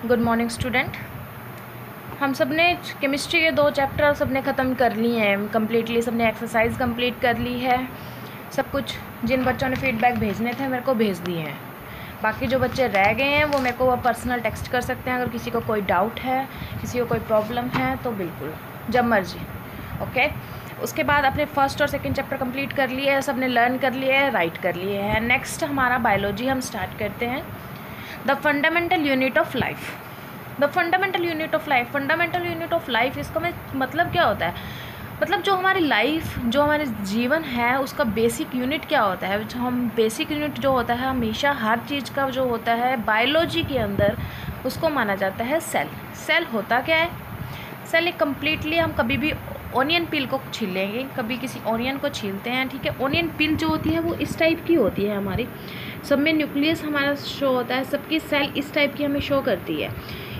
Good morning student. हम सब ने केमिस्ट्री के 2 चैप्टर सब ने ख़त्म कर लिए हैं कम्प्लीटली। सब ने एक्सरसाइज कंप्लीट कर ली है। सब कुछ जिन बच्चों ने फीडबैक भेजने थे मेरे को भेज दिए हैं। बाकी जो बच्चे रह गए हैं वो मेरे को पर्सनल टेक्स्ट कर सकते हैं अगर किसी को कोई डाउट है, किसी को कोई प्रॉब्लम है तो बिल्कुल जब मर्जी। ओके, उसके बाद अपने फर्स्ट और सेकंड चैप्टर कंप्लीट कर लिए हैं, सब ने लर्न कर लिए है, राइट कर लिए हैं। नेक्स्ट हमारा बायोलॉजी हम स्टार्ट करते हैं। The fundamental unit of life. The fundamental unit of life, fundamental unit of life इसका मतलब क्या होता है? मतलब जो हमारी लाइफ, जो हमारे जीवन है उसका बेसिक यूनिट क्या होता है? जो हम बेसिक यूनिट जो होता है हमेशा हर चीज़ का जो होता है बायोलॉजी के अंदर उसको माना जाता है सेल। सेल होता क्या है? सेल एक कम्प्लीटली, हम कभी भी ऑनियन पिल को छीलेंगे, कभी किसी ऑनियन को छीलते हैं, ठीक है। ऑनियन पिल जो होती है वो इस टाइप की होती है, हमारी सब में न्यूक्लियस हमारा शो होता है, सबकी सेल इस टाइप की हमें शो करती है।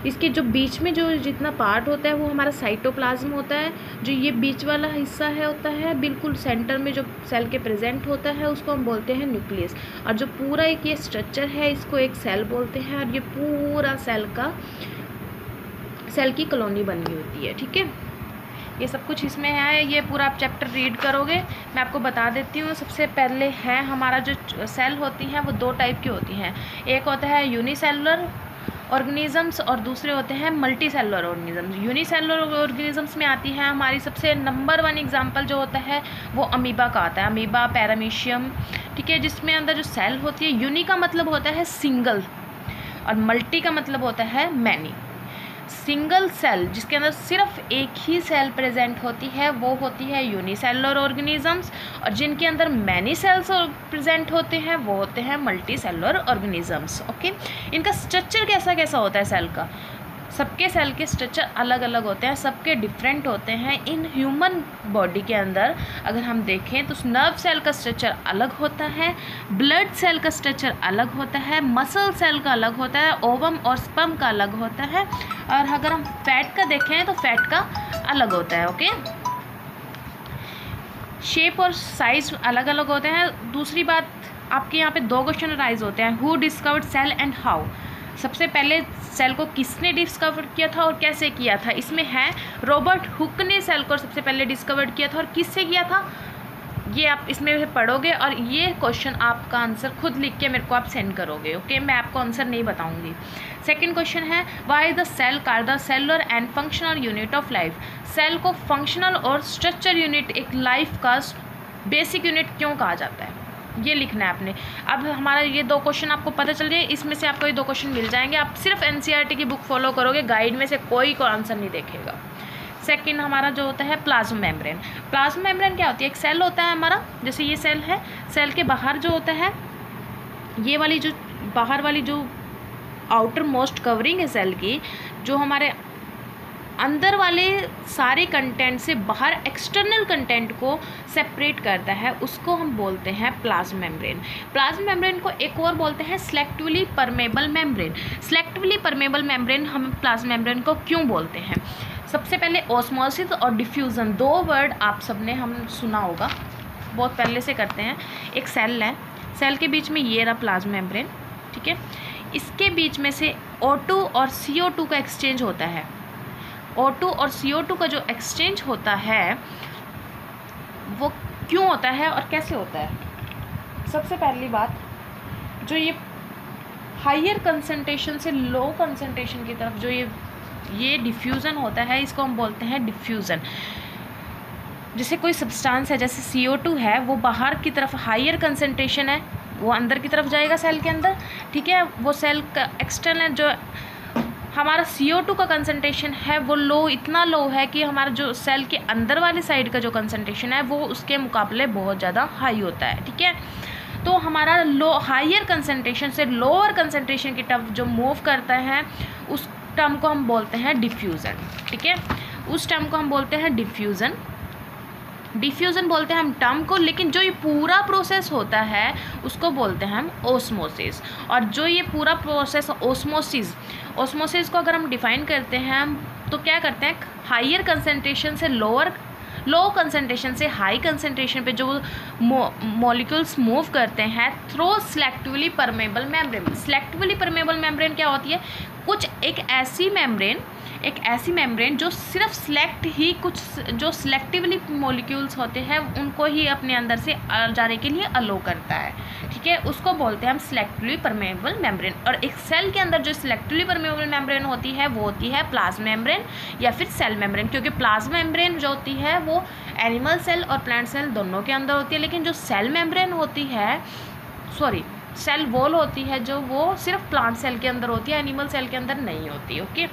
इसके जो बीच में जो जितना पार्ट होता है वो हमारा साइटोप्लाज्म होता है। जो ये बीच वाला हिस्सा है होता है बिल्कुल सेंटर में जो सेल के प्रेजेंट होता है उसको हम बोलते हैं न्यूक्लियस। और जो पूरा एक ये स्ट्रक्चर है इसको एक सेल बोलते हैं। और ये पूरा सेल की कॉलोनी बनी होती है, ठीक है। ये सब कुछ इसमें है, ये पूरा आप चैप्टर रीड करोगे। मैं आपको बता देती हूँ। सबसे पहले है हमारा जो सेल होती हैं वो 2 टाइप की होती हैं। एक होता है यूनिसेलुलर ऑर्गेनिजम्स और दूसरे होते हैं multi cellular organisms. Unicellular organisms में आती है हमारी सबसे नंबर 1 एग्जांपल जो होता है वो अमीबा का आता है, अमीबा, पैरामीशियम, ठीक है। जिसमें अंदर जो सेल होती है, यूनि का मतलब होता है सिंगल और मल्टी का मतलब होता है मैनी। सिंगल सेल जिसके अंदर सिर्फ एक ही सेल प्रेजेंट होती है वो होती है यूनिसेलुलर ऑर्गेनिजम्स। और जिनके अंदर मैनी सेल्स प्रेजेंट होते हैं वो होते हैं मल्टी सेलुलर ऑर्गेनिजम्स। ओके, इनका स्ट्रक्चर कैसा कैसा होता है सेल का? सबके सेल के स्ट्रक्चर अलग अलग होते हैं, सबके डिफरेंट होते हैं। इन ह्यूमन बॉडी के अंदर अगर हम देखें तो नर्व सेल का स्ट्रक्चर अलग होता है, ब्लड सेल का स्ट्रक्चर अलग होता है, मसल सेल का अलग होता है, ओवम और स्पर्म का अलग होता है। और अगर हम फैट का देखें तो फैट का अलग होता है। ओके, शेप और साइज अलग अलग होते हैं। दूसरी बात, आपके यहाँ पे 2 क्वेश्चन राइज होते हैं। Who discovered cell and how? सबसे पहले सेल को किसने डिस्कवर किया था और कैसे किया था? इसमें है रॉबर्ट हुक ने सेल को सबसे पहले डिस्कवर किया था। और किससे किया था ये आप इसमें पढ़ोगे और ये क्वेश्चन आपका आंसर खुद लिख के मेरे को आप सेंड करोगे। ओके, मैं आपको आंसर नहीं बताऊंगी। सेकंड क्वेश्चन है why is the cell called the cellular and functional unit of life? Cell को फंक्शनल और स्ट्रक्चर यूनिट, एक लाइफ का बेसिक यूनिट क्यों कहा जाता है? ये लिखना है आपने। अब हमारा ये 2 क्वेश्चन आपको पता चल जाए, इसमें से आपको ये 2 क्वेश्चन मिल जाएंगे। आप सिर्फ एनसीईआरटी की बुक फॉलो करोगे, गाइड में से कोई आंसर नहीं देखेगा। सेकंड हमारा जो होता है प्लाज्मा मेम्ब्रेन। प्लाज्मा मेम्ब्रेन क्या होती है? एक सेल होता है हमारा, जैसे ये सेल है, सेल के बाहर जो होता है ये वाली जो बाहर वाली जो आउटर मोस्ट कवरिंग है सेल की, जो हमारे अंदर वाले सारे कंटेंट से बाहर एक्सटर्नल कंटेंट को सेपरेट करता है, उसको हम बोलते हैं प्लाज्मा मेम्ब्रेन। प्लाज्मा मेम्ब्रेन को एक और बोलते हैं selectively permeable membrane. Selectively permeable membrane हम प्लाज्मा मेम्ब्रेन को क्यों बोलते हैं? सबसे पहले ऑस्मोसिस और डिफ्यूज़न, 2 वर्ड आप सबने हम सुना होगा, बहुत पहले से करते हैं। एक सेल है, सेल के बीच में ये रहा प्लाज्मा मेम्ब्रेन, ठीक है। इसके बीच में से O2 और CO2 का एक्सचेंज होता है। O2 और CO2 का जो एक्सचेंज होता है वो क्यों होता है और कैसे होता है? सबसे पहली बात, जो ये हायर कंसंट्रेशन से लो कंसंट्रेशन की तरफ जो ये डिफ्यूज़न होता है, इसको हम बोलते हैं डिफ्यूज़न। जैसे कोई सब्सटेंस है, जैसे CO2 है, वो बाहर की तरफ हायर कंसंट्रेशन है, वो अंदर की तरफ जाएगा सेल के अंदर, ठीक है। वो सेल का एक्सटर्नल जो हमारा CO2 का कंसंट्रेशन है वो लो, इतना लो है कि हमारा जो सेल के अंदर वाली साइड का जो कंसंट्रेशन है वो उसके मुकाबले बहुत ज़्यादा हाई होता है, ठीक है। तो हमारा हायर कंसंट्रेशन से लोअर कंसंट्रेशन की तरफ जो मूव करता है उस टर्म को हम बोलते हैं डिफ्यूज़न, ठीक है। उस टर्म को हम बोलते हैं डिफ्यूज़न बोलते हैं हम टर्म को। लेकिन जो ये पूरा प्रोसेस होता है उसको बोलते हैं हम ओस्मोसिस। और जो ये पूरा प्रोसेस ओस्मोसिस को अगर हम डिफाइन करते हैं तो क्या करते हैं, हायर कंसंट्रेशन से लो कंसंट्रेशन से हाई कंसंट्रेशन पे जो मॉलिक्यूल्स मूव करते हैं through selectively permeable membrane. Selectively permeable membrane क्या होती है? कुछ एक ऐसी मेम्ब्रेन जो सिर्फ सिलेक्ट ही कुछ जो सिलेक्टिवली मॉलिक्यूल्स होते हैं उनको ही अपने अंदर से जाने के लिए अलो करता है, ठीक है, उसको बोलते हैं हम सिलेक्टिवली परमेबल मेम्ब्रेन। और एक सेल के अंदर जो सिलेक्टिवली परमेबल मेम्ब्रेन होती है वो होती है प्लाज्मा मेम्ब्रेन या फिर सेल मेम्ब्रेन, क्योंकि प्लाज्मा मेम्ब्रेन जो होती है वो एनिमल सेल और प्लांट सेल दोनों के अंदर होती है, लेकिन जो सेल मेम्ब्रेन होती है सेल वॉल होती है जो वो सिर्फ प्लांट सेल के अंदर होती है, एनिमल सेल के अंदर नहीं होती। ओके,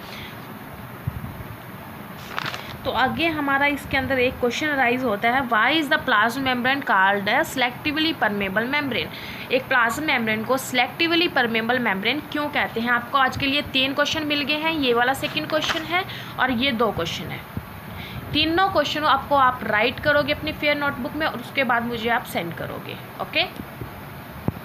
तो आगे हमारा इसके अंदर एक क्वेश्चन राइज होता है, why is the plasma membrane called a selectively permeable membrane. एक प्लाज्मा मेम्ब्रेन को सिलेक्टिवली परमेबल मेम्ब्रेन क्यों कहते हैं। आपको आज के लिए 3 क्वेश्चन मिल गए हैं, ये वाला सेकंड क्वेश्चन है और ये 2 क्वेश्चन है। तीनों क्वेश्चनों आपको आप राइट करोगे अपनी फेयर नोटबुक में और उसके बाद मुझे आप सेंड करोगे। ओके।